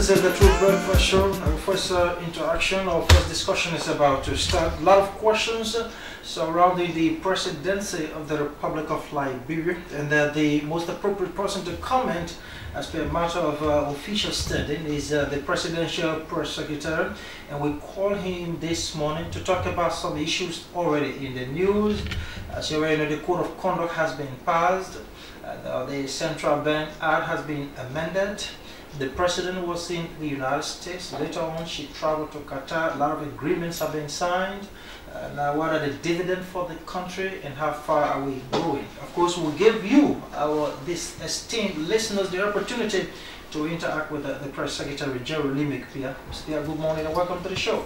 This is the True Breakfast Show. Our first interaction, our first discussion is about to start. A lot of questions surrounding the presidency of the Republic of Liberia, and the most appropriate person to comment as per a matter of official standing is the Presidential Press Secretary, and we call him this morning to talk about some issues already in the news. As you already know, the Code of Conduct has been passed, the Central Bank Act has been amended. The President was in the United States. Later on, she traveled to Qatar. A lot of agreements have been signed. Now, what are the dividends for the country and how far are we going? Of course, we'll give you, this esteemed listeners, the opportunity to interact with the Press Secretary, Jerolinmek Peah. Mr. Peah, good morning and welcome to the show.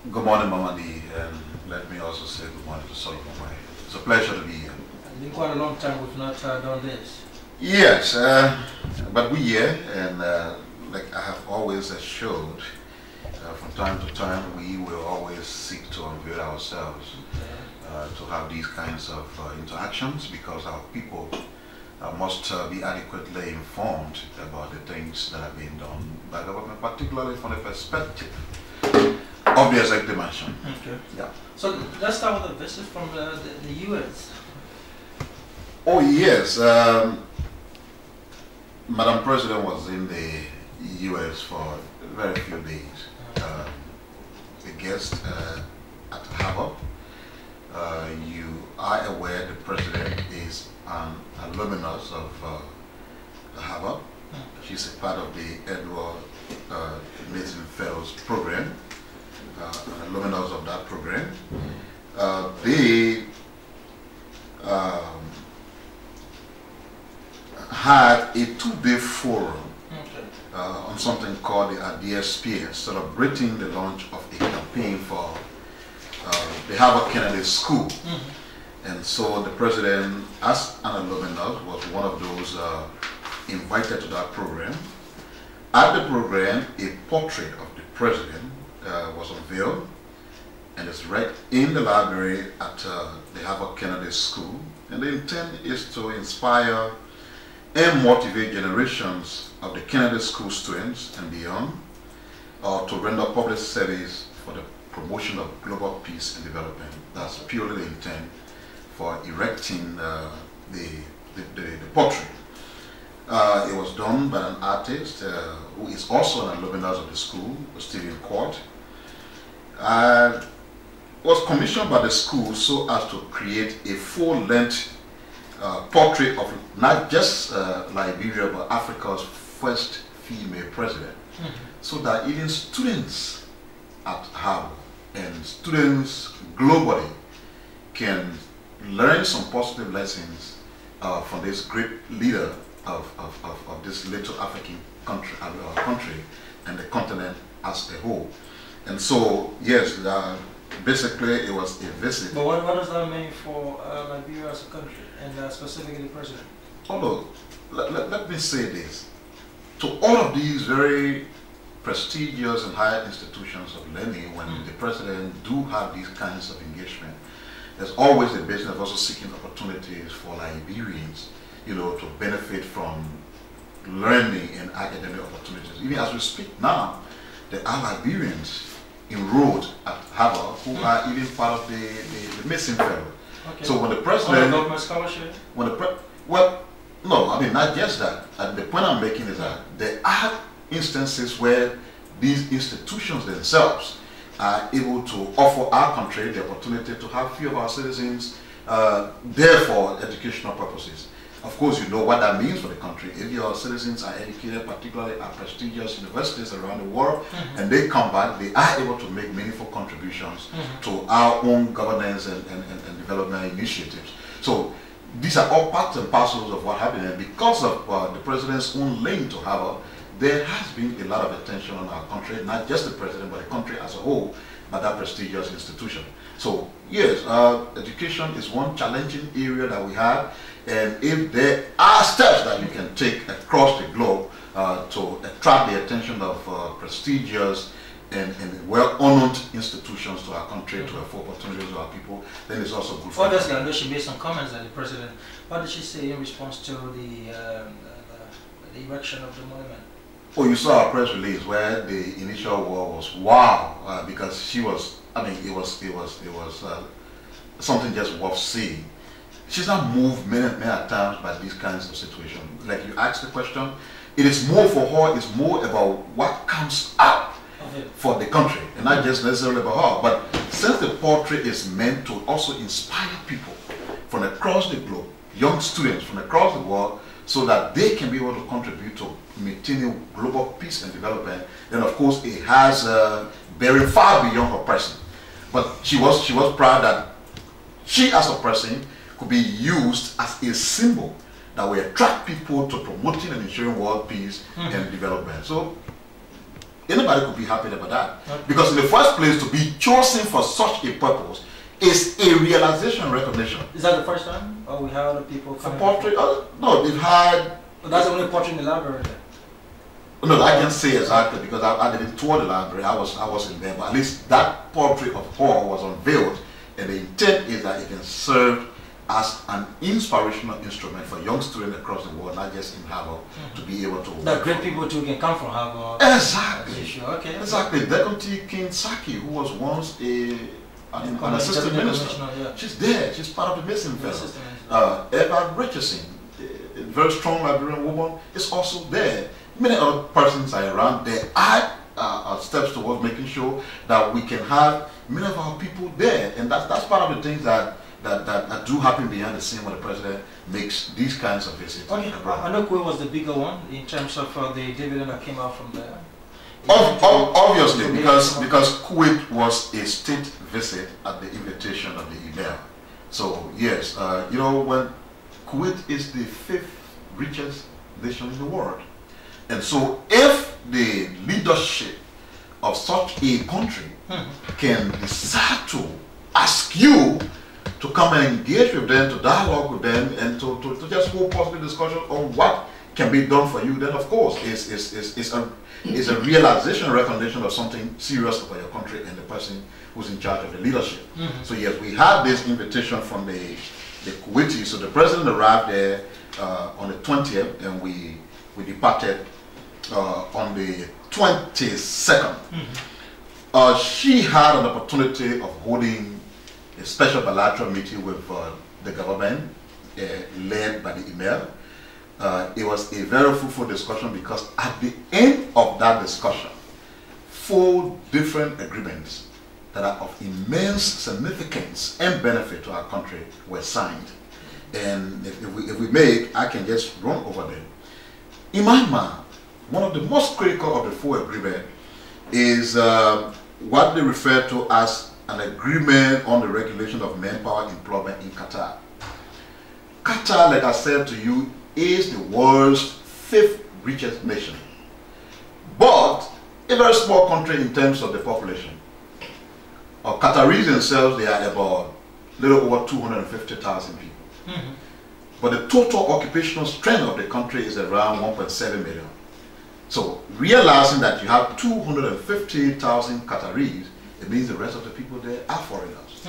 Good morning, Mamadi, and let me also say good morning to Solomon. It's a pleasure to be here. It's been quite a long time we've not done this. Yes, but we're here, and like I have always assured, from time to time we will always seek to unveil ourselves to have these kinds of interactions, because our people must be adequately informed about the things that are being done by government, particularly from the perspective of the executive mansion. Okay. Yeah. So let's start with a visit from the U.S. Oh yes. Madam President was in the U.S. for very few days. A guest at Harvard. You are aware the President is an alumnus of Harvard. She's a part of the Edward Mason Fellows program, an alumnus of that program. They had a two-day forum on something called the DSP, celebrating the launch of a campaign for the Harvard Kennedy School. And so the President, as an alumnus, was one of those invited to that program. At the program, a portrait of the President was unveiled, and it's right in the library at the Harvard Kennedy School. And the intent is to inspire and motivate generations of the Kennedy School students and beyond to render public service for the promotion of global peace and development. That's purely the intent for erecting the portrait. It was done by an artist who is also an alumnus of the school, Stephen Court. It was commissioned by the school so as to create a full-length portrait of not just Liberia but Africa's first female president, so that even students at Harvard and students globally can learn some positive lessons from this great leader of this little African country and the continent as a whole. And so, yes, basically it was a visit. But what does that mean for Liberia as a country, and specifically the President? Although, let me say this. To all of these very prestigious and higher institutions of learning, when the President do have these kinds of engagement, there's always the business of also seeking opportunities for Liberians, to benefit from learning and academic opportunities. Even as we speak now, there are Liberians enrolled at Harvard who are even part of the Mason Fellow. Okay. So when the President... government scholarship? Well, no, I mean, not just that. And the point I'm making is that there are instances where these institutions themselves are able to offer our country the opportunity to have few of our citizens there for educational purposes. Of course, you know what that means for the country. If your citizens are educated, particularly at prestigious universities around the world, and they come back, they are able to make meaningful contributions to our own governance and development initiatives. So these are all parts and parcels of what happened. And because of the President's own link to Harvard, there has been a lot of attention on our country, not just the President, but the country as a whole, by that prestigious institution. So yes, education is one challenging area that we have. And if there are steps that you can take across the globe to attract the attention of prestigious and well-honored institutions to our country, to afford opportunities to our people, then it's also good for us. Obviously, I know she made some comments at the President. What did she say in response to the erection of the monument? Oh, you saw our press release where the initial war was wow, because she was, I mean, it was something just worth seeing. She's not moved many times by these kinds of situations. Like you asked the question, it is more for her, it's more about what comes out for the country, and not just necessarily about her. But since the portrait is meant to also inspire people from across the globe, young students from across the world, so that they can be able to contribute to maintaining global peace and development, then of course it has bearing far beyond her person. But she was proud that she as a person could be used as a symbol that will attract people to promoting and ensuring world peace and development. So anybody could be happy about that. Okay. Because in the first place, to be chosen for such a purpose is a realization recognition. Is that the first time? Or we have other people coming? Portrait? No, they've had... But that's the only portrait in the library then? No, I can't say exactly because I didn't tour the library. I wasn't there, but at least that portrait of her was unveiled, and the intent is that it can serve as an inspirational instrument for young students across the world, not just in Harvard, to be able to... That great people too can come from Harvard. Exactly. Sure. Okay. Exactly. Deputy King Saki, who was once an assistant minister, yeah. She's there. She's part of the missing fellow. Eva Richardson, a very strong Liberian woman, is also there. Many other persons are around. There are steps towards making sure that we can have many of our people there, and that's part of the things that do happen behind the scene when the president makes these kinds of visits. Okay, I know Kuwait was the bigger one in terms of the dividend that came out from there. Obviously, because Kuwait was a state visit at the invitation of the email. So yes, you know, when Kuwait is the 5th richest nation in the world, and so if the leadership of such a country can decide to ask you to come and engage with them, to dialogue with them, and to just hold positive discussion on what can be done for you, then of course it's a realization, recognition of something serious about your country and the person who's in charge of the leadership. So yes, we had this invitation from the Kuwaitis. So the president arrived there on the 20th, and we departed on the 22nd. She had an opportunity of holding a special bilateral meeting with the government led by the email. It was a very fruitful discussion because at the end of that discussion, 4 different agreements that are of immense significance and benefit to our country were signed. And if we may, I can just run over them. In my mind, one of the most critical of the 4 agreements is what they refer to as an agreement on the regulation of manpower employment in Qatar. Qatar, like I said to you, is the world's 5th richest nation, but a very small country in terms of the population. Qataris themselves, they are about a little over 250,000 people. But the total occupational strength of the country is around 1.7 million. So realizing that you have 250,000 Qataris, it means the rest of the people there are foreigners.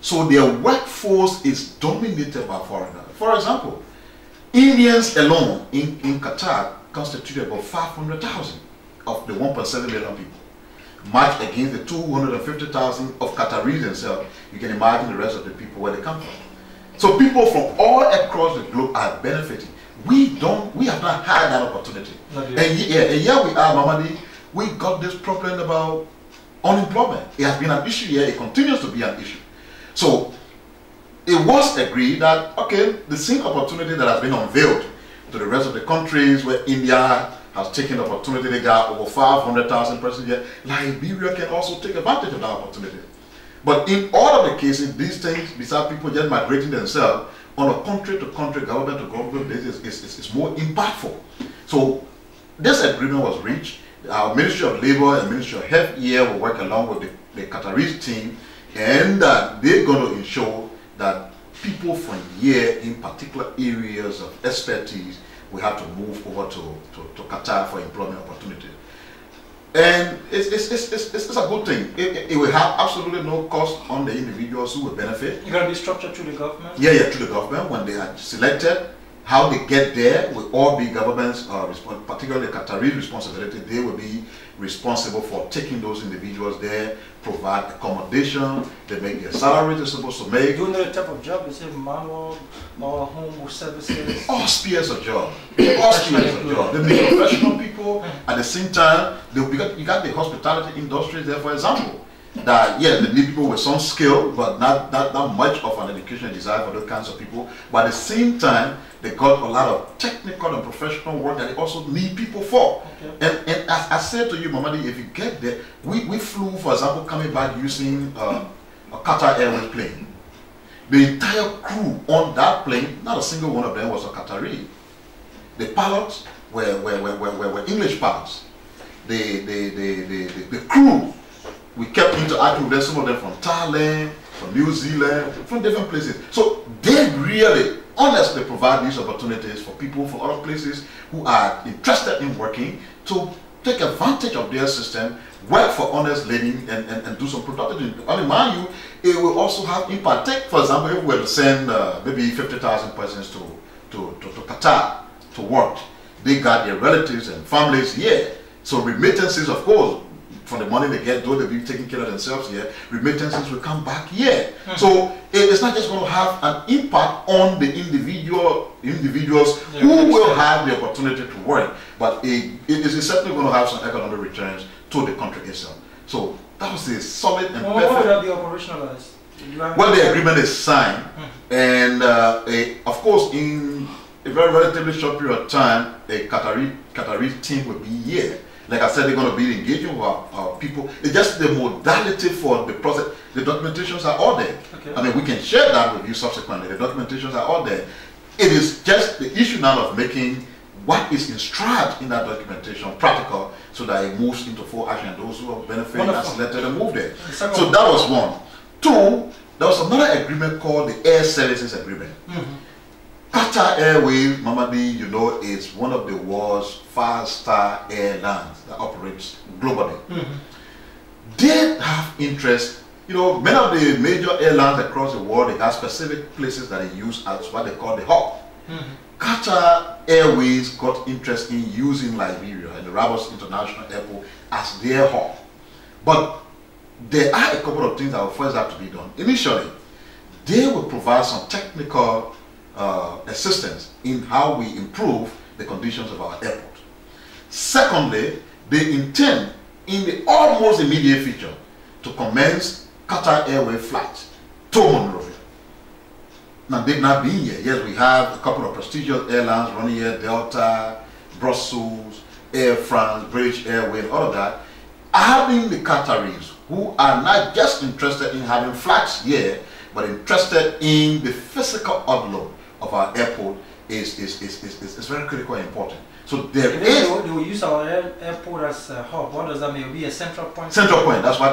So their workforce is dominated by foreigners. For example, Indians alone in Qatar constitute about 500,000 of the 1.7 million people. Matched against the 250,000 of Qataris themselves, you can imagine the rest of the people where they come from. So people from all across the globe are benefiting. We have not had that opportunity. And here we are, Mamadi, we got this problem about unemployment. It has been an issue here, it continues to be an issue. So it was agreed that, okay, the same opportunity that has been unveiled to the rest of the countries where India has taken the opportunity, they got over 500,000 persons here, Liberia can also take advantage of that opportunity. But in all of the cases, these things, besides people just migrating themselves, on a country-to-country, government-to-government basis, is more impactful. So this agreement was reached. Our Ministry of Labor and Ministry of Health here will work along with the Qataris team, and they're going to ensure that people from here in particular areas of expertise will have to move over to Qatar for employment opportunities. And it's a good thing. It will have absolutely no cost on the individuals who will benefit. It's going to be structured through the government? Yeah, through the government. When they are selected, how they get there will all be government's, particularly Qatari responsibility. They will be responsible for taking those individuals there, provide accommodation, they make their salary they're supposed to make. Do you know the type of job? Is it manual or home services? All spheres of job. All spheres of job. They make professional people. At the same time, you got the hospitality industry there, for example. That, yeah, they need people with some skill, but not much of an education desire for those kinds of people. But at the same time, they got a lot of technical and professional work that they also need people for. Okay. And as I said to you, Mamadi, if you get there, we flew, for example, coming back using a Qatar Airways plane. The entire crew on that plane, not a single one of them was a Qatari. The pilots were English pilots. The crew, we kept interacting with them, some of them from Thailand, from New Zealand, from different places. So they really, honestly provide these opportunities for people from other places who are interested in working to take advantage of their system, work for honest living, and do some productive things. I mean, mind you, it will also have impact. Take, for example, if we were to send maybe 50,000 persons to Qatar to work, they got their relatives and families here. So remittances, of course, from the money they get, though they'll be taking care of themselves here, remittances will come back here. So it's not just going to have an impact on the individuals who will have the opportunity to work, but it is certainly going to have some economic returns to the country itself. So that was a solid and perfect. How will that be operationalized? Well, the agreement is signed, and of course, in a very relatively short period of time, a Qatari team will be here. Like I said, they're going to be engaging with our people. It's just the modality for the process. The documentations are all there. Okay. I mean, we can share that with you subsequently. The documentations are all there. It is just the issue now of making what is inscribed in that documentation practical so that it moves into full action. And those who are benefiting are selected and move there. So that was one. Two, there was another agreement called the Air Services Agreement. Qatar Airways, Mamadi, you know, is one of the world's five-star airlines that operates globally. They have interest, you know, many of the major airlines across the world, they have specific places that they use as what they call the hub. Qatar Airways got interest in using Liberia and the Rabat International Airport as their hub. But there are a couple of things that will first have to be done. Initially, they will provide some technical assistance in how we improve the conditions of our airport. Secondly, they intend in the almost immediate future to commence Qatar Airways flights to Monrovia. Now they've not been here. Yes, we have a couple of prestigious airlines running here, Delta, Brussels, Air France, British Airways, all of that. Having the Qataris who are not just interested in having flights here, but interested in the physical outlook of our airport is very critical and important. So there is. They will use our airport as a hub. What does that mean? It will be a central point. Central point. That's why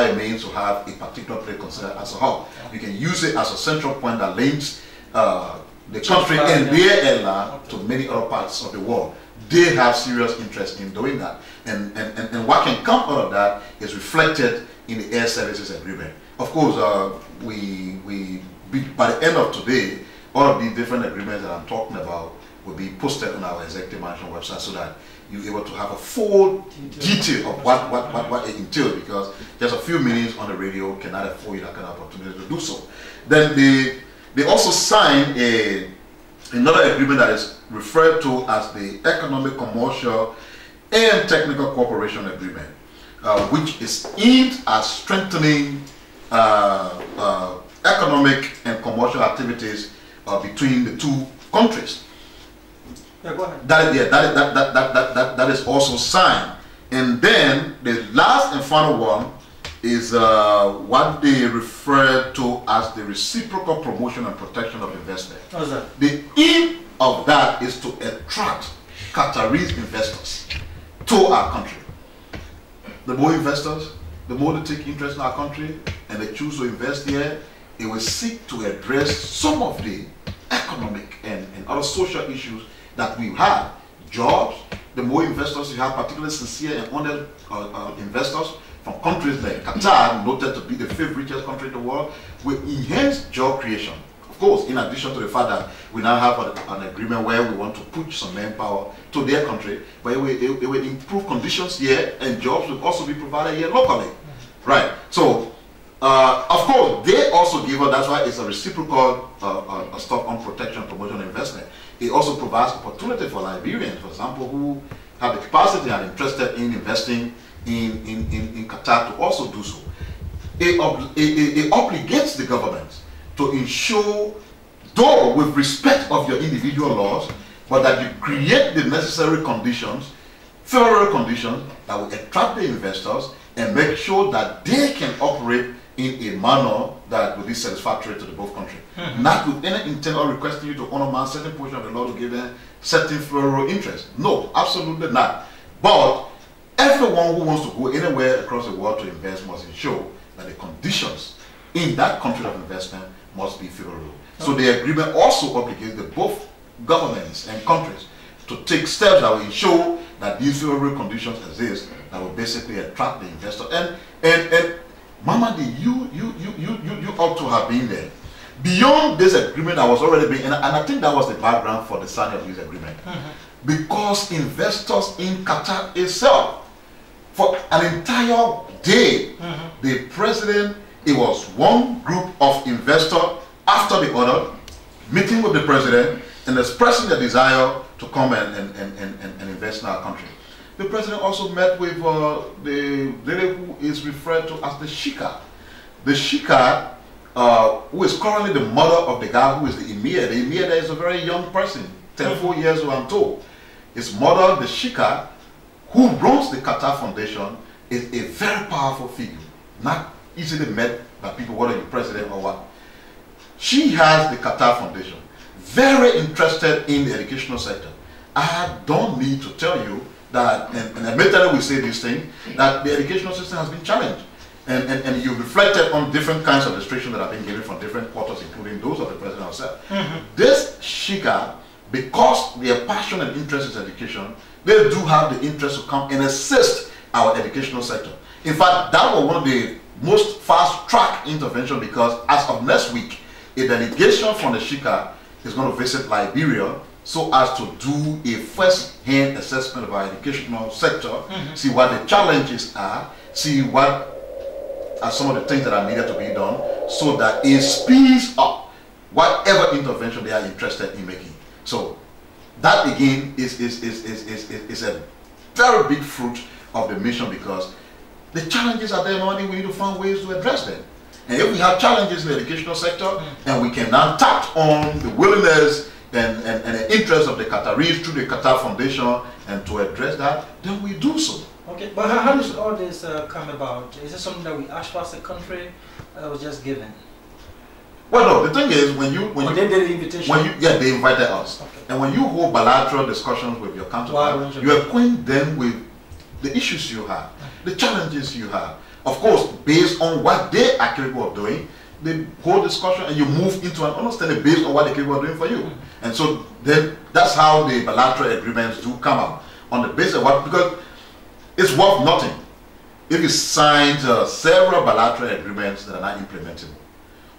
it means to have a particular place considered as a hub. You can use it as a central point that links the country and their airline to many other parts of the world. They have serious interest in doing that, and what can come out of that is reflected in the Air Services Agreement. Of course, by the end of today, all of these different agreements that I'm talking about will be posted on our executive management website so that you're able to have a full detail of what it entails, because just a few minutes on the radio cannot afford you that kind of opportunity to do so. Then they also signed another agreement that is referred to as the Economic, Commercial and Technical Cooperation Agreement, which is aimed at strengthening economic and commercial activities between the two countries. Yeah, go ahead. That is also signed. And then the last and final one is what they refer to as the reciprocal promotion and protection of investment. How's that? The aim of that is to attract Qataris investors to our country. The more investors, the more they take interest in our country and they choose to invest here, it will seek to address some of the economic and other social issues that we have. Jobs, the more investors you have, particularly sincere and honest investors from countries like Qatar, noted to be the fifth richest country in the world, will enhance job creation. Of Of course, in addition to the fact that we now have an agreement where we want to push some manpower to their country, but it will improve conditions here and jobs will also be provided here locally. Right. So, of course, they also give us, that's why it's a reciprocal stock on protection, promotion, investment. It also provides opportunity for Liberians, for example, who have the capacity and interested in investing in Qatar to also do so. It obligates the government to ensure, though with respect of your individual laws, but that you create the necessary conditions, favorable conditions that will attract the investors and make sure that they can operate in a manner that will be satisfactory to the both countries. Not with any intent or requesting you to honor a certain portion of the law to give them certain favorable interest. No, absolutely not. But everyone who wants to go anywhere across the world to invest must ensure that the conditions in that country of investment must be favorable. So the agreement also obligates the both governments and countries to take steps that will ensure that these favorable conditions exist that will basically attract the investor. And Mamadi, you ought to have been there. Beyond this agreement that was already being, and I think that was the background for the signing of this agreement. Because investors in Qatar itself, for an entire day, the president, it was one group of investors after the other, meeting with the president and expressing their desire to come and invest in our country. The president also met with the lady who is referred to as the Shika. The Shika, who is currently the mother of the guy who is the Emir. The Emir there is a very young person, 34 years old, I'm told. His mother, the Shika, who runs the Qatar Foundation, is a very powerful figure. Not easily met by people, whether you're president or what. She has the Qatar Foundation, very interested in the educational sector. I don't need to tell you that, and admittedly we say this thing, that the educational system has been challenged. And you reflected on different kinds of restrictions that have been given from different quarters, including those of the president herself. This Shika, because their passion and interest is education, they do have the interest to come and assist our educational sector. In fact, that was one of the most fast-track intervention, because as of next week, a delegation from the Shika is going to visit Liberia so as to do a first-hand assessment of our educational sector, see what the challenges are, see what are some of the things that are needed to be done, so that it speeds up whatever intervention they are interested in making. So that again is a very big fruit of the mission, because the challenges are there, we need to find ways to address them. And if we have challenges in the educational sector, and we can now tap on the willingness and the interest of the Qataris through the Qatar Foundation and to address that, then we do so. Okay, but how does all this come about? Is it something that we asked for as a country that was just given? Well, no, the thing is, when they did the invitation? They invited us. Okay. And when you hold bilateral discussions with your counterpart, you acquaint them with the issues you have, the challenges you have. Of course, based on what they are capable of doing, the whole discussion, and you move into an understanding based on what they're capable of doing for you. And so then that's how the bilateral agreements do come out, on the basis of what, because it's worth nothing if you sign several bilateral agreements that are not implementable.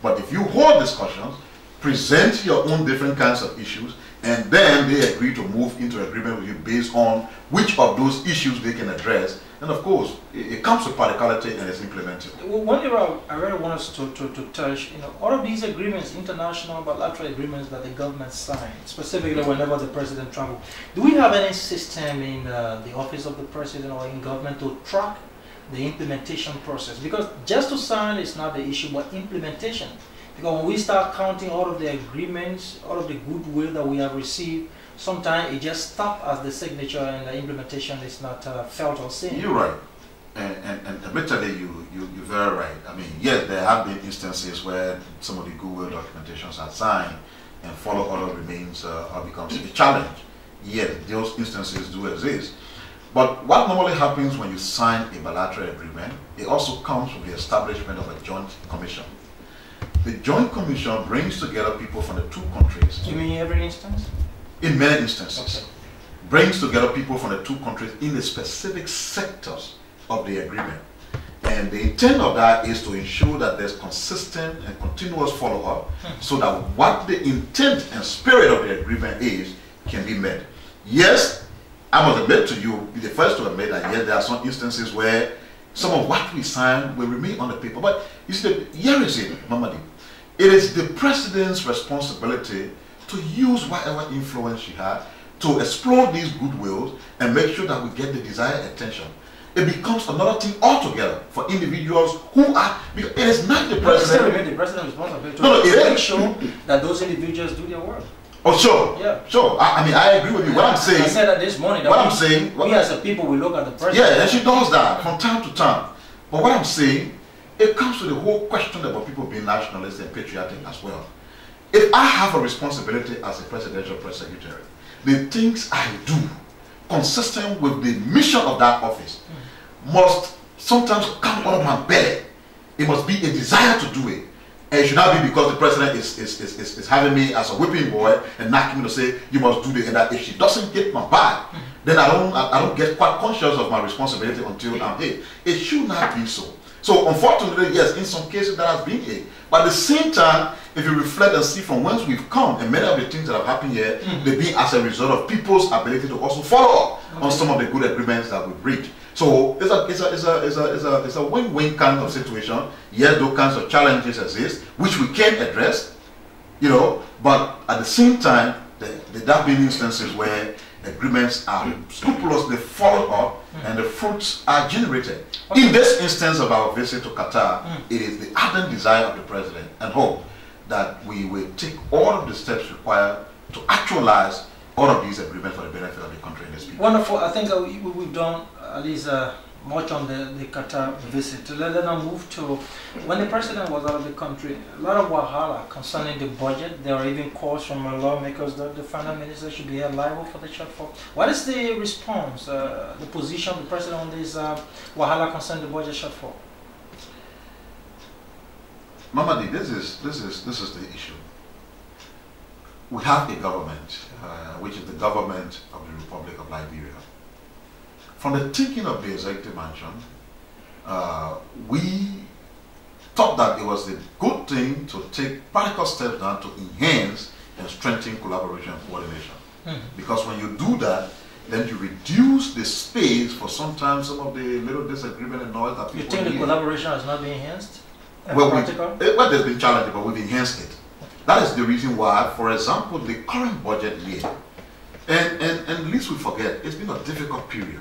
But if you hold discussions, present your own different kinds of issues, and then they agree to move into agreement with you based on which of those issues they can address, then of course it comes to practicality and it's implemented. Well, one area I really want us to touch, all of these agreements, international bilateral agreements that the government signs, specifically whenever the president travels, do we have any system in the office of the president or in government to track the implementation process? Because just to sign is not the issue, but implementation. Because when we start counting all of the agreements, all of the goodwill that we have received, sometimes it just stops at the signature and the implementation is not felt or seen. You're right. And admittedly, you're very right. I mean, yes, there have been instances where some of the goodwill documentations are signed and follow order remains or becomes a challenge. Yes, those instances do exist. But what normally happens when you sign a bilateral agreement, it also comes from the establishment of a joint commission. The joint commission brings together people from the two countries. You mean every instance? In many instances. Okay. Brings together people from the two countries in the specific sectors of the agreement. And And the intent of that is to ensure that there's consistent and continuous follow-up so that what the intent and spirit of the agreement is can be met. Yes, I must admit to you, be the first to admit that yes, there are some instances where some of what we sign will remain on the paper. But you see, here is it, Mamadi. It is the president's responsibility to use whatever influence she has to explore these goodwills and make sure that we get the desired attention. It becomes another thing altogether for individuals who are, because it is not the president. Still the president responsible to make sure that those individuals do their work. Oh, sure. Yeah. Sure. I mean, I agree with you. What I'm saying. I said that this morning. That what I'm saying. We as a people, we look at the president. Yeah, and she does that from time to time. But what I'm saying, it comes to the whole question about people being nationalist and patriotic as well. If I have a responsibility as a presidential press secretary, the things I do, consistent with the mission of that office, must sometimes come out of my belly. It must be a desire to do it. And it should not be because the president is having me as a whipping boy and knocking me to say, you must do this and that. If she doesn't get my back, then I don't get quite conscious of my responsibility until I'm hit. It should not be so. So unfortunately, yes, in some cases that has been it. But at the same time, if you reflect and see from whence we've come, and many of the things that have happened here, they be as a result of people's ability to also follow up on some of the good agreements that we've reached. So it's a win-win kind of situation. Yes, those kinds of challenges exist, which we can address, you know, but at the same time, there have been instances where agreements are scrupulously followed up and the fruits are generated. Okay. In this instance of our visit to Qatar, it is the ardent desire of the president and hope that we will take all of the steps required to actualize all of these agreements for the benefit of the country and its people. Wonderful. I think we've done at least much on the Qatar visit. Let us move to when the president was out of the country. A lot of wahala concerning the budget. There are even calls from lawmakers that the finance minister should be held liable for the shortfall. What is the response, the position of the president on this wahala concerning the budget shortfall? Mamadi, this is the issue. We have a government, which is the government of the Republic of Liberia. From the thinking of the executive mansion, we thought that it was a good thing to take practical steps now to enhance and strengthen collaboration and coordination. Because when you do that, then you reduce the space for sometimes some of the little disagreement and noise that people You think the collaboration has not been enhanced? Well, there's been challenging, but we've enhanced it. That is the reason why, for example, the current budget year, and least we forget, it's been a difficult period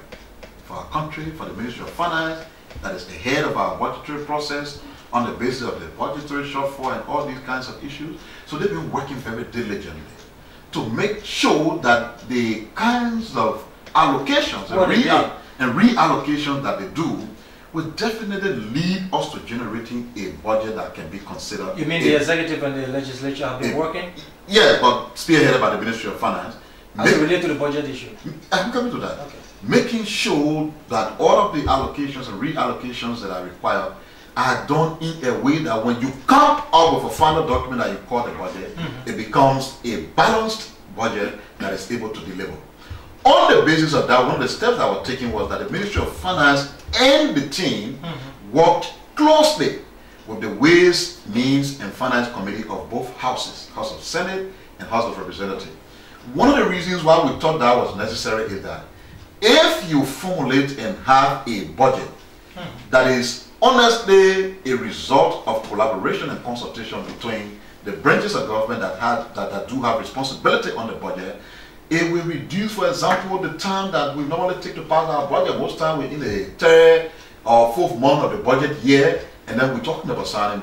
for our country, for the Ministry of Finance, that is ahead of our budgetary process on the basis of the budgetary shortfall and all these kinds of issues. So they've been working very diligently to make sure that the kinds of allocations and reallocations that they do will definitely lead us to generating a budget that can be considered. You mean the executive and the legislature have been working? Yeah, but spearheaded by the Ministry of Finance. As it relates to the budget issue? I'm coming to that. Okay. Making sure that all of the allocations and reallocations that are required are done in a way that when you come up with a final document that you call the budget, it becomes a balanced budget that is able to deliver. On the basis of that, one of the steps that were taken was that the Ministry of Finance and the team worked closely with the Ways, Means and Finance Committee of both houses, House of Senate and House of Representatives. One of the reasons why we thought that was necessary is that if you formulate and have a budget that is honestly a result of collaboration and consultation between the branches of government that do have responsibility on the budget, it will reduce, for example, the time that we normally take to pass our budget. Most time we're in the third or fourth month of the budget year, and then we're talking about signing,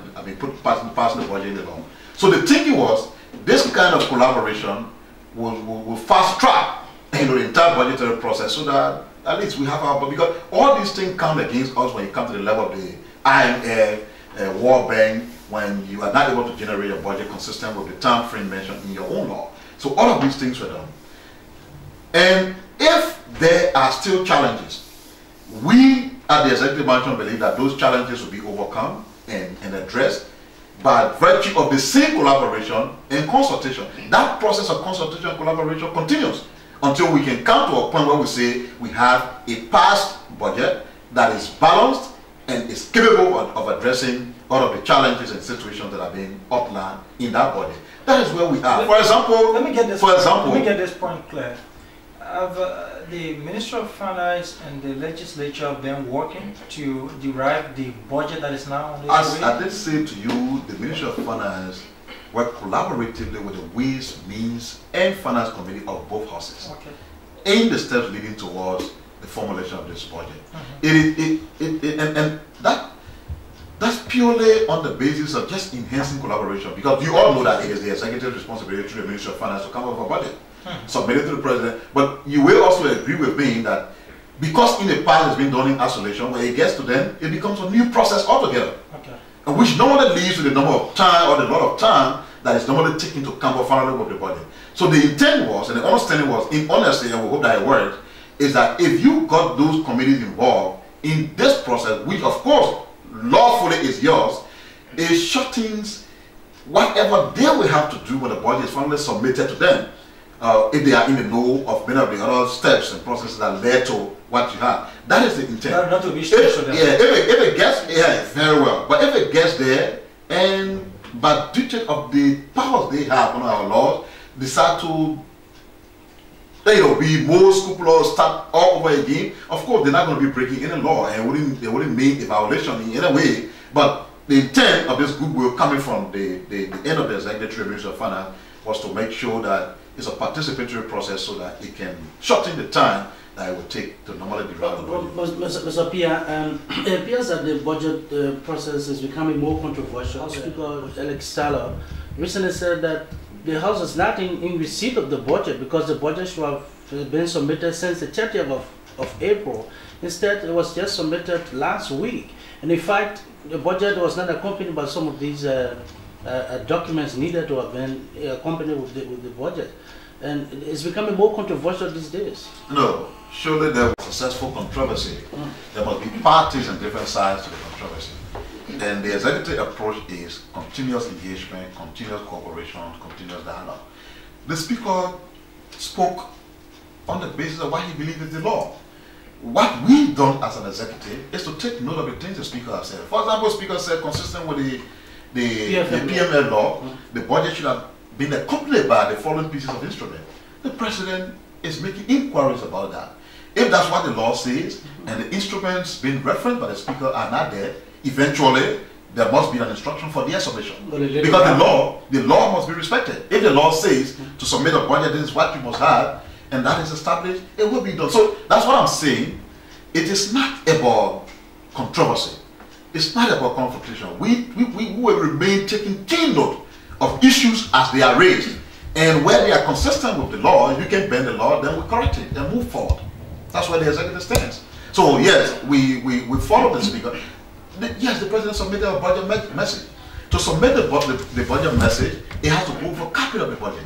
passing the budget along. So the thinking was, this kind of collaboration will fast track the entire budgetary process so that at least we have our, but because all these things count against us when you come to the level of the IMF, World Bank, when you are not able to generate a budget consistent with the time frame mentioned in your own law. So all of these things were done. And if there are still challenges, we at the executive management believe that those challenges will be overcome and addressed by virtue of the same collaboration and consultation. That process of consultation and collaboration continues until we can come to a point where we say we have a passed budget that is balanced and is capable of addressing all of the challenges and situations that are being outlined in that budget. That is where we are. For example, let me get this point clear. Have the Minister of Finance and the legislature been working to derive the budget that is now on the As I did say to you, the Ministry of Finance work collaboratively with the Ways, Means and Finance Committee of both houses in the steps leading towards the formulation of this budget. And that's purely on the basis of just enhancing collaboration, because you all know that it is the executive responsibility through the Ministry of Finance to come up with a budget, submit it to the President. But you will also agree with me that because in the past it's been done in isolation, when it gets to them, it becomes a new process altogether, and which normally leads to the number of time or the lot of time that is normally taken to come up finally with the budget. So the intent was, and the understanding was, in honesty, and we hope that it worked, is that if you got those committees involved in this process, which of course lawfully is yours, it shortens whatever they will have to do when the budget is finally submitted to them, if they are in the know of many of the other steps and processes that led to what you have. That is the intent. Not to be stressed. If it gets, very well. But if it gets there, and by due of the powers they have under our laws, decide to be more scrupulous, start all over again, of course they're not going to be breaking any law, and they wouldn't make a violation in any way. But the intent of this goodwill coming from the end of the Executive Ministry of Finance was to make sure that it's a participatory process so that it can shorten the time that it would take to normally derive the budget. Mr. Peah, it appears that the budget process is becoming more controversial. Speaker Alex Saller recently said that the House is not in receipt of the budget because the budget should have been submitted since the 30th of April. Instead, it was just submitted last week. And in fact, the budget was not accompanied by some of these documents needed to have been accompanied with the budget. And it's becoming more controversial these days. No, surely there was successful controversy. There must be parties and different sides to the controversy. And the executive approach is continuous engagement, continuous cooperation, continuous dialogue. The Speaker spoke on the basis of what he believes is the law. What we've done as an executive is to take note of the things the Speaker has said. For example, the Speaker said, consistent with the PML law, the budget should have been accompanied by the following pieces of instrument. The President is making inquiries about that. If that's what the law says, and the instruments being referenced by the Speaker are not there, eventually there must be an instruction for their submission. Because the law must be respected. If the law says to submit a budget, this is what you must have, and that is established, it will be done. So that's what I'm saying. It is not about controversy. It's not about confrontation. We will remain taking keen note of issues as they are raised. And where they are consistent with the law, if you can bend the law, then we correct it and move forward. That's where the executive stands. So yes, we follow the Speaker. Yes, the President submitted a budget message. To submit the budget message, it has to go for a copy of the budget.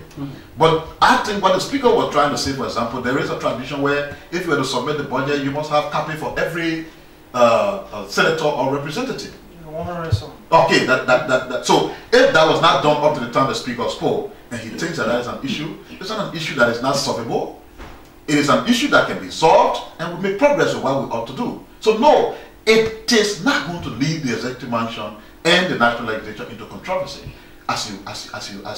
But I think what the Speaker was trying to say, for example, there is a tradition where if you were to submit the budget, you must have copy for every senator or representative. Okay, so if that was not done up to the time the Speaker spoke, and he thinks that is an issue, it's not an issue that is not solvable. It is an issue that can be solved, and we make progress on what we ought to do. So no, it is not going to lead the executive mansion and the national legislature into controversy, as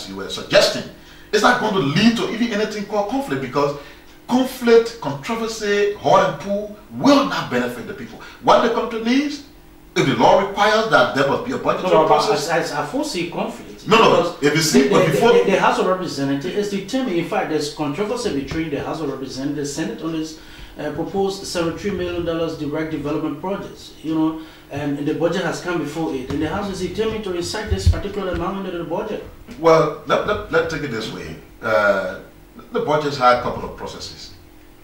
you were suggesting. It's not going to lead to even anything called conflict, because conflict, controversy, hot and pull will not benefit the people. What the country needs, if the law requires that there must be a budgetary process. I foresee conflict. No. If you see, the House of Representatives is determined. In fact, there's controversy between the House of Representatives, the Senate on this proposed $73 million direct development projects. And the budget has come before it, and the House is determined to incite this particular amount into the budget. Well, let's take it this way. The budget's had a couple of processes.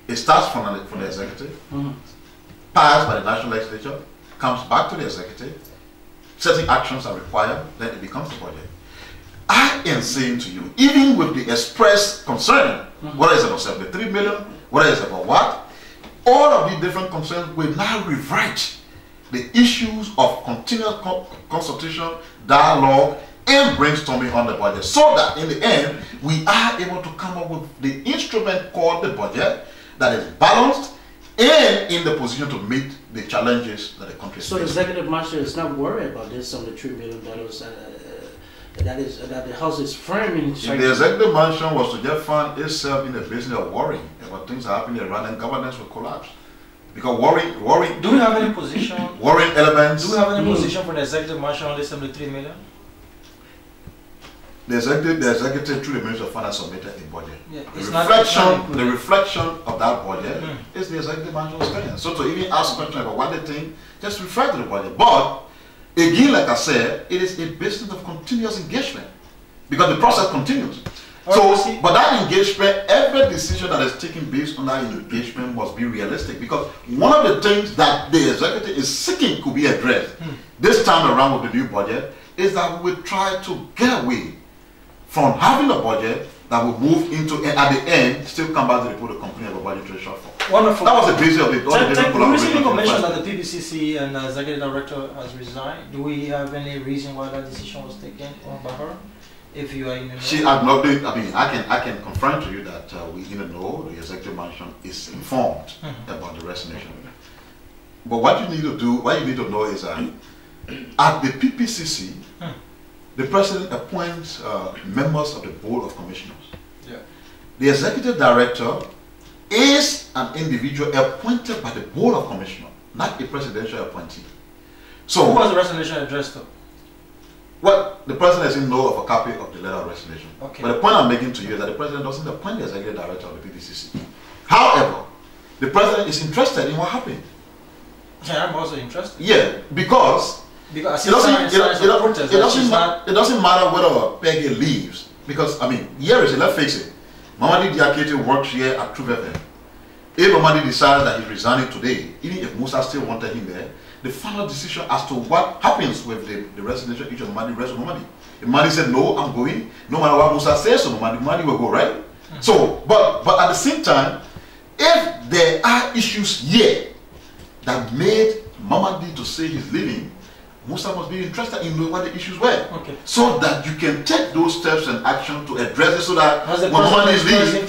It starts from the executive, passed by the national legislature, comes back to the executive, certain actions are required, then it becomes the budget. I am saying to you, even with the express concern, whether it's about 73 million, whether it's about what, all of these different concerns will now rewrite the issues of continuous consultation, dialogue, and brainstorming on the budget, so that in the end, we are able to come up with the instrument called the budget that is balanced and in the position to meet the challenges that the country is So the facing. executive marshal is not worried about this $73 million that the House is framing. If the executive mansion was to just find itself in the business of worrying about things that are happening around, and governance will collapse. Because worrying. Do we have any position? Worrying elements. Do we have any position for the executive marshal on the 73 million? The executive through the Ministry of Finance submitted a budget. Yeah, The reflection of that budget is the executive marshal's stance. So to even ask questions about what they think, just refer to the budget. But again, like I said, it is a business of continuous engagement because the process continues. So, but that engagement, every decision that is taken based on that engagement must be realistic, because one of the things that the executive is seeking could be addressed this time around with the new budget is that we will try to get away from having a budget that will move into, and at the end, still come back to report the company of a budgetary shortfall. Wonderful. That was the basis of it. We recently mentioned that the PBCC and executive director has resigned. Do we have any reason why that decision was taken by her? If you are in the know? She acknowledged, I mean, I can confirm to you that we even know the executive mansion is informed about the resignation. But what you need to do, what you need to know is that at the PPCC, the president appoints members of the board of commissioners. Yeah. The executive director is an individual appointed by the board of commissioners, not a presidential appointee. So, who was the resignation addressed to? Well, the president is in know of a copy of the letter of resignation. Okay. But the point I'm making to you is that the president doesn't appoint the executive director of the PPCC. However, the president is interested in what happened. Yeah, I'm also interested. Yeah, because it doesn't matter whether Peggy leaves, because I mean, here is it, let's face it, Mamadi Diakite works here at True FM. If Mamadi decides that he's resigning today, even if Musa still wanted him there, the final decision as to what happens with the resignation issue of Mamadi rests with Mamadi. If Mamadi said no, I'm going, no matter what Musa says, so Mamadi will go, right? So, but at the same time, if there are issues here that made Mamadi to say he's leaving, Musa must be interested in knowing what the issues were, so that you can take those steps and action to address it, so that when Mamadi is leaving,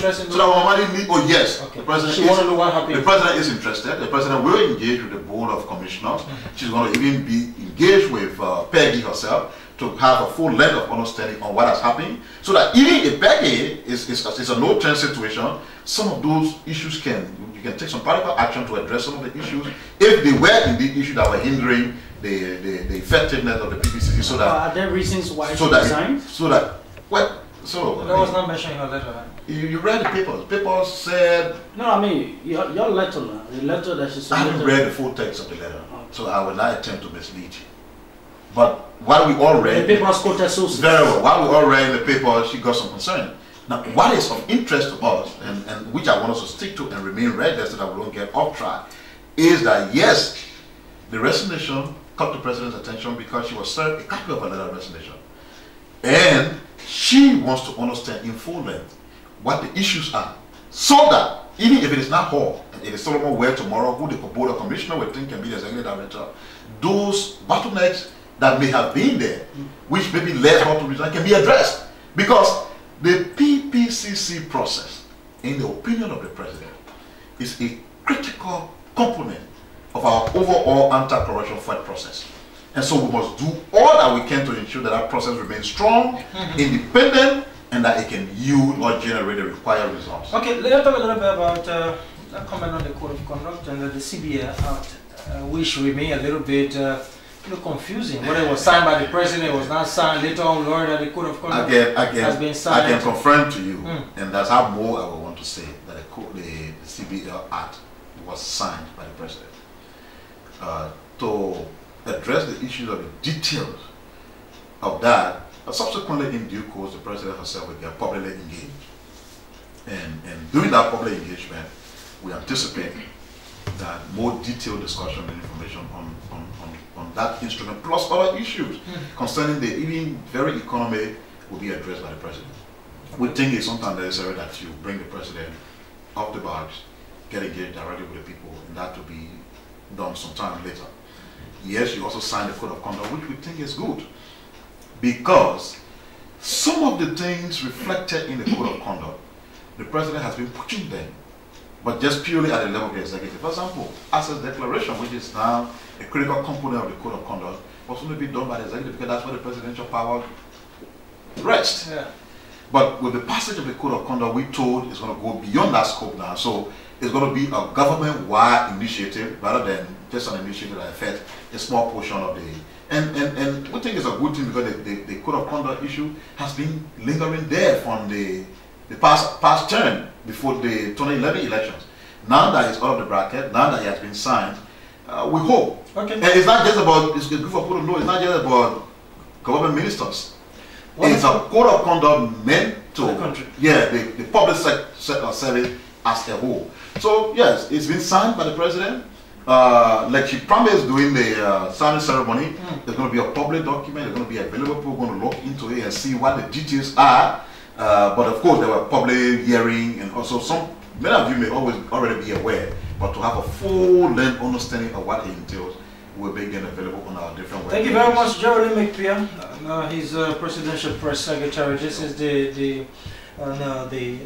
oh yes, the president is interested. The president will engage with the board of commissioners. She's going to even be engaged with Peggy herself to have a full level of understanding on what has happened, so that even if Peggy is a no-change situation, some of those issues you can take some practical action to address some of the issues if they were indeed issues that were hindering the effectiveness of the PPCC. So that are there reasons why she resigned? That was not mentioned in your letter. You read the papers. Papers said. No, I mean your letter now. The letter that she submitted. I haven't read the full text of the letter, so I will not attempt to mislead you. But what we all read, the papers quoted sources. Very well. What we all read in the paper, she got some concern. Now, what is of interest to us, and which I want us to stick to and remain read so that we don't get off track, is that yes, the resignation caught the president's attention because she was served a copy of a letter of resignation, and she wants to understand in full length what the issues are, so that even if it is not her, and it is Solomon Ware tomorrow, who the board of commissioner will think can be the executive director, those bottlenecks that may have been there, which maybe led her to resign, can be addressed. Because the PPCC process, in the opinion of the president, is a critical component of our overall anti-corruption fight process. And so we must do all that we can to ensure that that process remains strong, independent, and that it can yield or generate the required results. Okay, let's talk a little bit about a comment on the Code of Conduct and the CBL Act, which remain a little bit confusing. Whether it was signed by the president, it was not signed. Later on, we learned that the Code of Conduct has been signed. I can confirm to you, and that's how more I would want to say, that the CBL Act was signed by the president. To address the issues of the details of that, subsequently in due course, the president herself will get publicly engaged. And during that public engagement, we anticipate that more detailed discussion and information on that instrument, plus other issues concerning the even very economy, will be addressed by the president. We think it's sometimes necessary that you bring the president off the box, get engaged directly with the people, and that will be done sometime later. Yes, you also signed the Code of Conduct, which we think is good, because some of the things reflected in the Code of Conduct, the president has been pushing them but just purely at the level of the executive. For example, access declaration, which is now a critical component of the code of conduct, must only be done by the executive because that's where the presidential power rests. Yeah. But with the passage of the code of conduct, we told it's going to go beyond that scope now. So it's going to be a government-wide initiative rather than just an initiative that affects a small portion of the. And we think it's a good thing because the code of conduct issue has been lingering there from the past term before the 2011 elections. Now that it's out of the bracket, now that it has been signed, we hope. Okay. And it's not just about, it's good for people to know, it's not just about government ministers. It's a code of conduct meant to the country. Yeah, the public sector service as a whole. So yes, it's been signed by the president. Like she promised during the signing ceremony, there's going to be a public document, it's going to be available, people are going to look into it and see what the details are. But of course there were public hearing and also many of you may already be aware, but to have a full length understanding of what it entails will be again available on our different websites. Thank you very much, Jerolinmek Peah. He's Presidential Press Secretary. This is the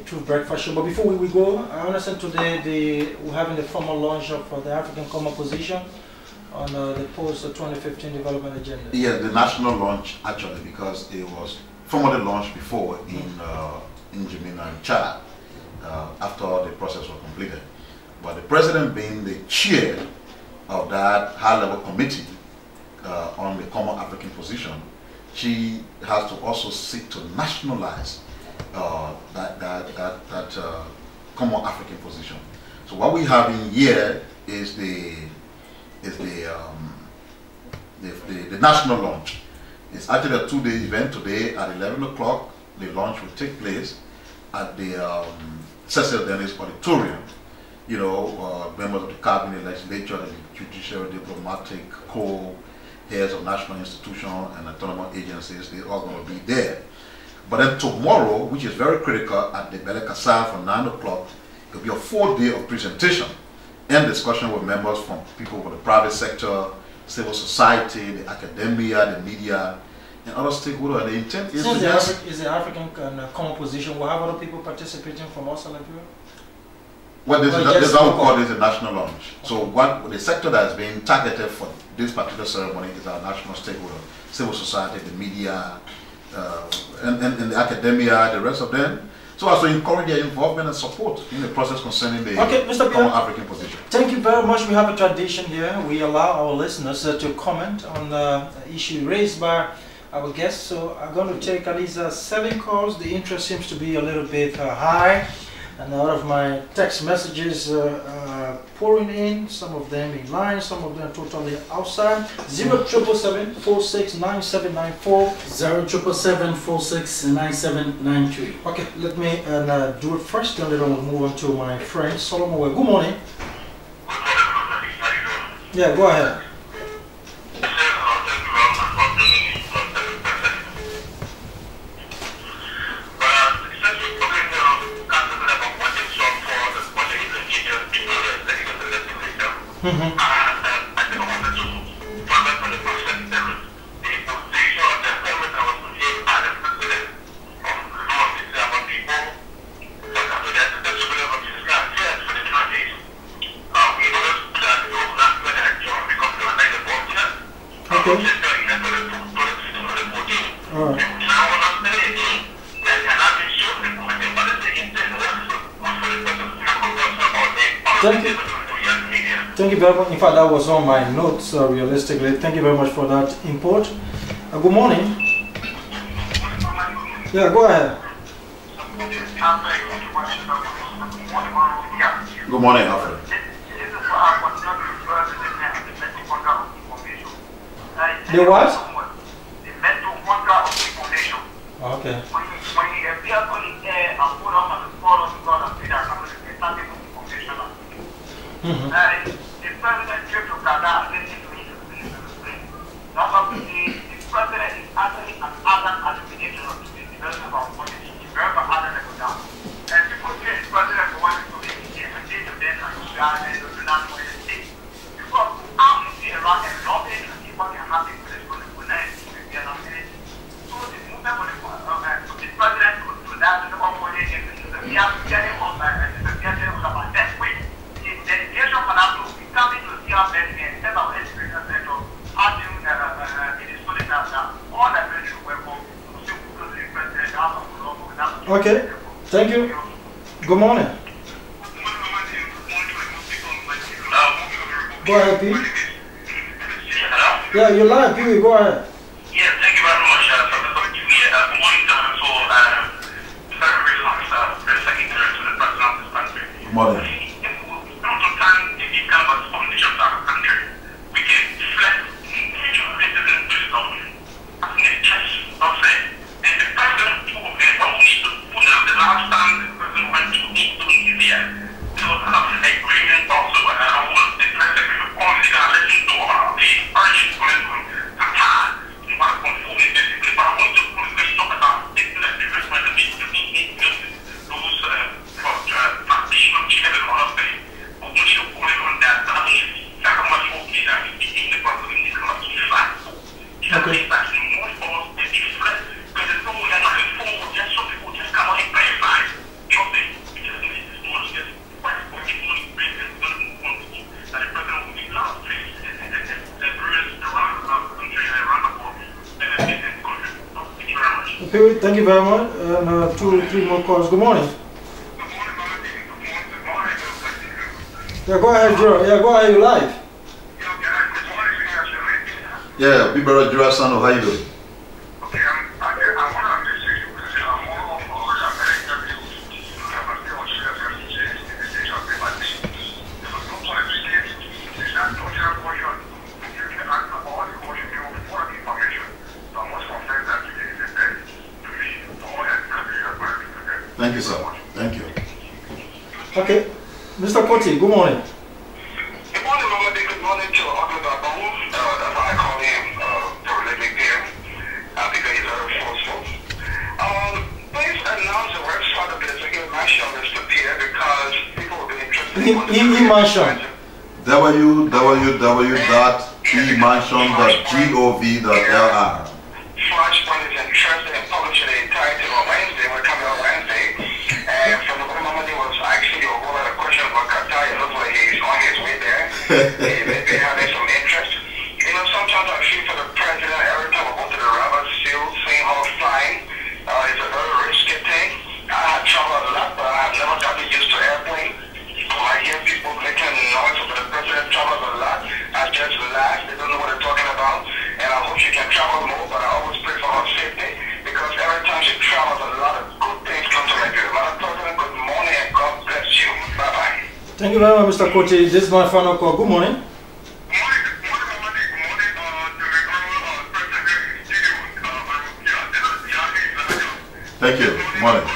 Truth Breakfast Show. But before we go, I understand today we're having the formal launch of the African Common Position on the post-2015 development agenda. Yeah, the national launch actually, because it was formally launched before in Jamina and Chad after the process was completed. But the president being the chair of that high-level committee on the Common African Position, she has to also seek to nationalize that Common African Position. So what we have in here is the national launch. It's actually a two-day event today at 11 o'clock. The launch will take place at the Cecil Dennis Auditorium. You know, members of the cabinet, legislature, the judicial, diplomatic corps, heads of national institutions and autonomous agencies, they're all going to be there. But then tomorrow, which is very critical, at the Belekasa from 9 o'clock, it will be a full day of presentation and discussion with members from people from the private sector, civil society, the academia, the media, and other stakeholders. The intent is the African Common Position. Will have other people participating from outside Nigeria? Well, this is how we call this a national launch. So what the sector that is being targeted for this particular ceremony is our national stakeholder, civil society, the media, and the academia, the rest of them. So as to encourage their involvement and support in the process concerning the Common African Position. Thank you very much. We have a tradition here. We allow our listeners to comment on the issue raised by our guests. So I'm going to take at least 7 calls. The interest seems to be a little bit high. And a lot of my text messages pouring in, some of them in line, some of them totally outside. 0777 469794. 0777 469793. Okay, let me do it first, and then we'll move on to my friend Solomon. Well, good morning. Yeah, go ahead. Mm-hmm. Okay. All right. Thank you. Thank you very much. In fact, that was on my notes, realistically. Thank you very much for that input. Good morning. Yeah, go ahead. Good morning, Alfred. The what? The mental contract of information. Okay. When you appear on the air and put up on the spot of God and say that I'm going to get something from information. The president came to Qatar and listened to me to finish the spring. That's what we see. The president is actually an other administration of the development of our policy. He's very other than Qatar. And people say the president wanted to make it and say to them and Uganda and the United States. Because how you see around and lobbying and people can have it. So the movement for the president to that, we have to get him on by the have learning instead of education sector, having it is putting that all the military weapons still closely president out of the law. Okay, thank you. Good morning. Go ahead, P. Yeah, you're live, P. Go ahead. Yeah, thank you very much. For giving me a morning time for very long, very secondary to the president of this country. Good morning. Sometimes if you come about the foundation of our country, we can flex major president wisdom as an interest of it. And the president who needs to put out the last time the president went to meet to India to have an agreement also. And I want the president to only let him know about the urgent commitment from Qatar. But I want to put this talk about the difference between those traditional chicken and other things. But once you're pulling on that, I mean, that's how much more is that in the problem is not to flat. It's actually more for us than to flat. Because there's no way I'm not forward, just so people just come out and verify. You know, they just need this money, just quite what people want to bring and going to move on to. That the president will be loud, please. And the brewers around the country and around the world. Thank you very much. And 2 or 3 more calls. Good morning. Yeah, go ahead, Joe. Yeah, go ahead. You're live. Yeah, Big Brother Jurasan, how you doing? Thank you, sir. Thank you. Okay. Mr. Koti, good morning. Good morning, Mama. Good morning to Honorable Babu. That's how I call him, Jerolinmek Peah, because he's very forceful. Please announce the website of the executive mansion, Mr. Peah, because people will be interested in E-mansion. www.emansion.gov.lr. Flashpoint is interested in publishing the entirety on Wednesday. We're coming on Wednesday. And from the moment he was asking you a whole lot of questions about Qatar, it looks like he's on his way there. He may be having some interest. You know, sometimes I feel for the president, every time I go to the rubber still seeing how flying. It's a very risky thing. I have traveled a lot, but I have never gotten used to airplane. I hear people making noise about the president travels a lot. I just laugh. They don't know what they're talking about. And I hope she can travel more, but I always pray for her safety because every time she travels, a lot of good things come to Nigeria. Madam President, good morning and God bless you. Bye-bye. Thank you very much, Mr. Koti. This is my final call. Good morning. Thank you. Good morning.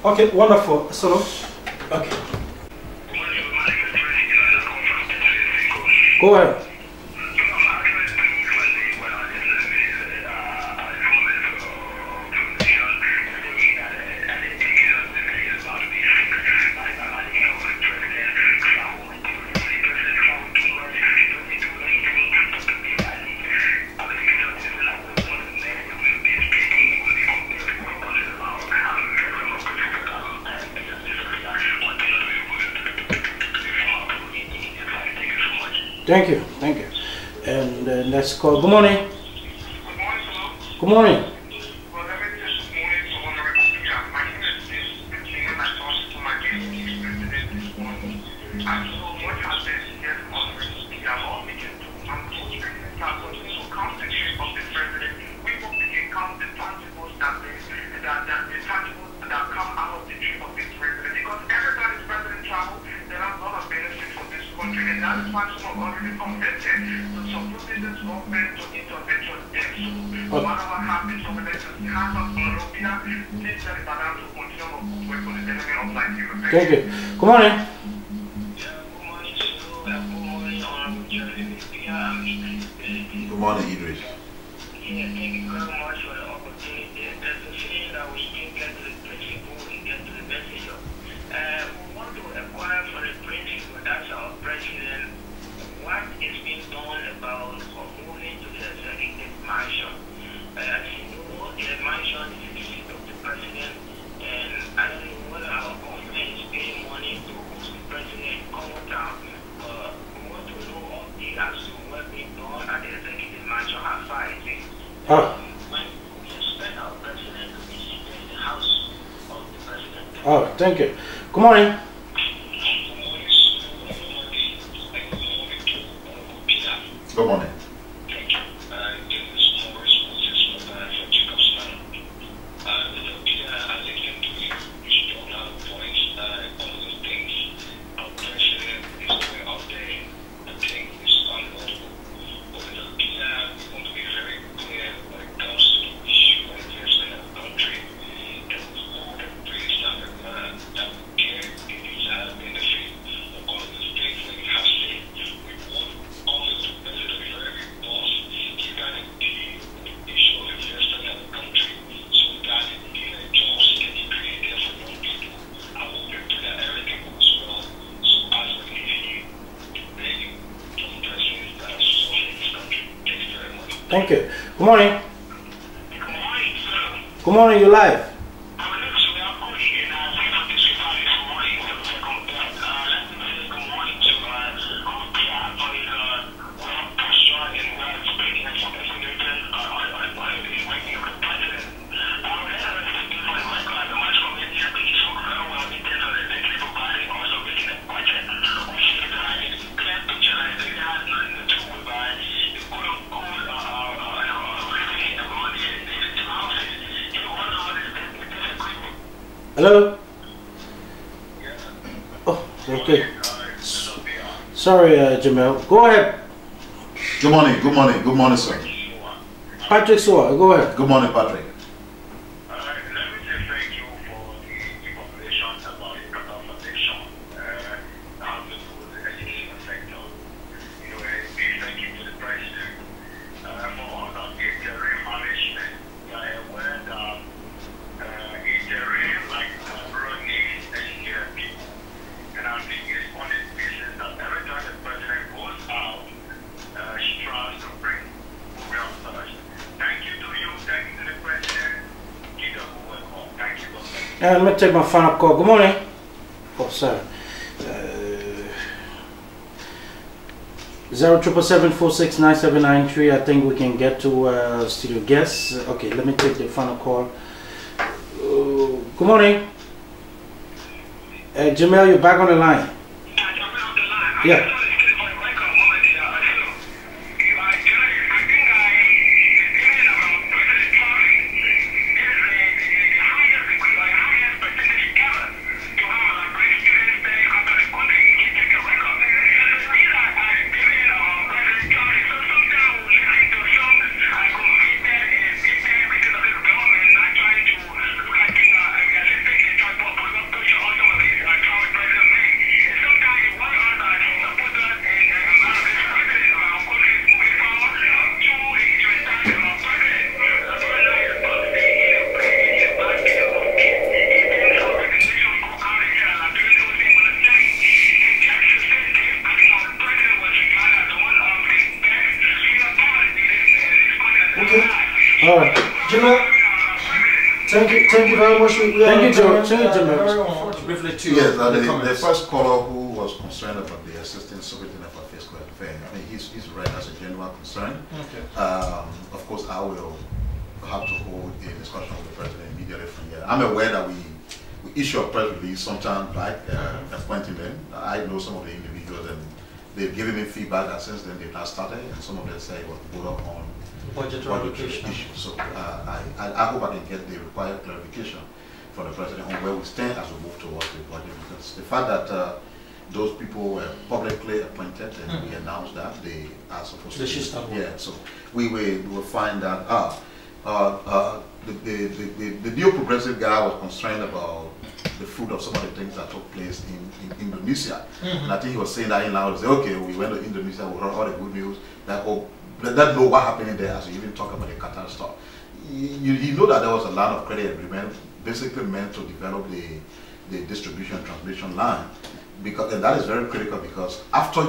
Okay, wonderful. So, okay. Go ahead. Thank you, thank you. And let's call. Good morning. Good morning, sir. Good morning. Well, let me just morning to Honorable Peah. My name is King, and I talk to my guest president this morning. And so what has been here from Honorable Peah, all we can do, and post-president are continue to count the shape of the president. We hope we can count the tangibles that come out of the trip of this president. Because every time this president travels, there are a lot of benefits for this country, and that is why some are already committed to support this government to intervention there. So no matter what happens, Thank you. Good morning. Good morning, Idris. Yeah, thank you very much for the opportunity. There's a saying that we can get to the principle and get to the message. We want to acquire for the principle, that's our president, what is being done about moving to the executive mansion. As you know, the mansion is the seat of the president, and I don't know whether our government is paying money to host the president in Congo Town. We want to know update as to what's being done at the executive mansion. How far is it? When we expect our president to be seated in the house of the president. Oh, thank you. Good morning. Good morning. Thank you. Good morning. Good morning, you're live. Hello? Oh, okay. Sorry, Jamel. Go ahead. Good morning, good morning, good morning, sir. Patrick Soa, go ahead. Good morning, Patrick. Let me take my final call. Good morning. Oh, sorry. 07774697993. I think we can get to studio guests. Okay, let me take the final call. Good morning. Jamel, you're back on the line. Yeah. Thank you very much. Thank you, Joe. Briefly to yes, the first caller who was concerned about the Assistant Secretary of Fiscal Affairs, I mean, he's right as a general concern. Okay. Of course, I will have to hold a discussion with the President immediately from here. I'm aware that we issue a press release sometime back appointing them. I know some of the individuals and they've given me feedback that since then they've not started, and some of them say it was put up on budgetary issues. So I hope I can get the required clarification from the President on where we stand as we move towards the budget, because the fact that those people were publicly appointed and we announced that they are supposed to be, yeah, so we will find that the neo-progressive guy was concerned about the fruit of some of the things that took place in Indonesia. And I think he was saying that in now, say, okay, we went to Indonesia, we heard all the good news, that let know what happened there as we even talk about the Qatar stuff. You know that there was a land of credit agreement basically meant to develop the distribution and transmission line, because, and that is very critical, because after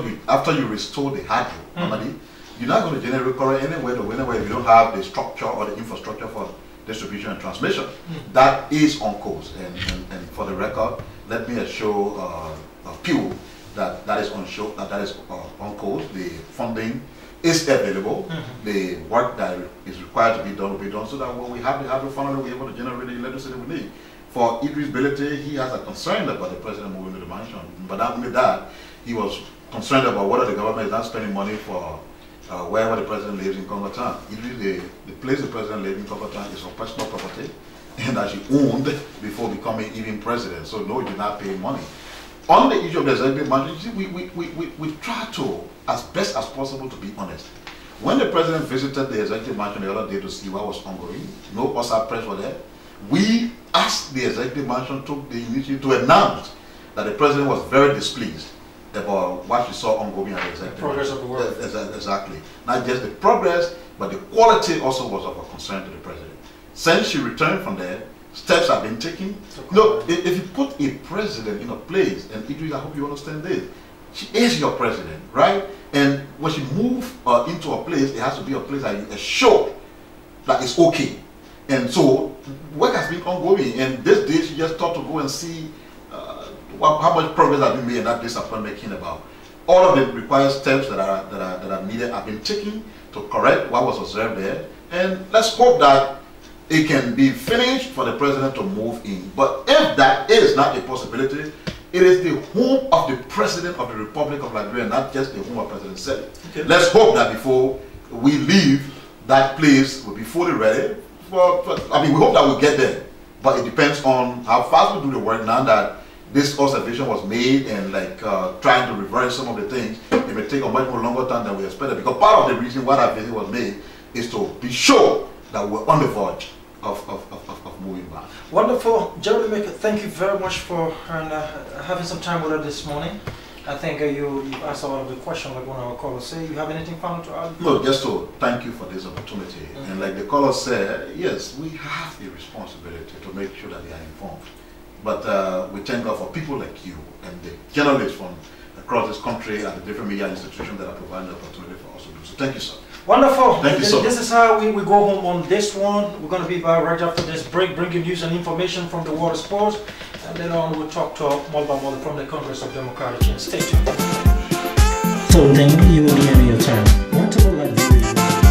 you restore the hydro, normally you're not going to generate current anywhere to whenever if you don't have the structure or the infrastructure for distribution and transmission. That is on course, and for the record, let me assure Pew that is on show, that is on course. The funding is available. The work that is required to be done will be done, so that when we have the hydro funnel, we're able to generate the electricity we need. For Idris Belete, he has a concern about the president moving to the mansion, but not only that, he was concerned about whether the government is not spending money for wherever the president lives in Congo-Town. Idris, the place the president lives in Congo-Town is her personal property, and that she owned before becoming even president. So no, you're not paying money. On the issue of the executive mansion, we try to, as best as possible, to be honest. When the president visited the executive mansion the other day to see what was ongoing, no outside press were there. We asked the executive mansion, took the initiative to announce that the president was very displeased about what she saw ongoing at the executive progress of the work. Exactly. Not just the progress, but the quality also was of a concern to the president. Since she returned from there, steps have been taken. No, if you put a president in a place, and Idris, I hope you understand this, she is your president, right? And when she moves into a place, it has to be a place that you assure that it's okay. And so work has been ongoing, and this day she just thought to go and see how much progress has been made, and that disappointment came about. All of it requires steps that are needed have been taken to correct what was observed there, and let's hope that it can be finished for the president to move in. But if that is not a possibility, it is the home of the President of the Republic of Liberia, not just the home of President Sirleaf. Okay. Let's hope that before we leave, that place will be fully ready. I mean, we hope that we'll get there, but it depends on how fast we do the work. Now that this observation was made, and like trying to reverse some of the things, it may take a much more longer time than we expected, because part of the reason why that visit was made is to be sure that we're on the verge of moving back. Wonderful. Jerolinmek, thank you very much for having some time with us this morning. I think you've answered all of the questions like one of our callers say. You have anything final to add? No, just to thank you for this opportunity. And like the caller said, yes, we have a responsibility to make sure that they are informed. But we thank God for people like you and the journalists from across this country and the different media institutions that are providing the opportunity for us to do so. Thank you, sir. Wonderful. Thank you, sir. This is how we go home on this one. We're going to be back right after this break, bringing news and information from the water sports. And then on, we'll talk to Molba Mole from the Congress of Democratic Change. Stay tuned. So then you will be in your turn. Want to look like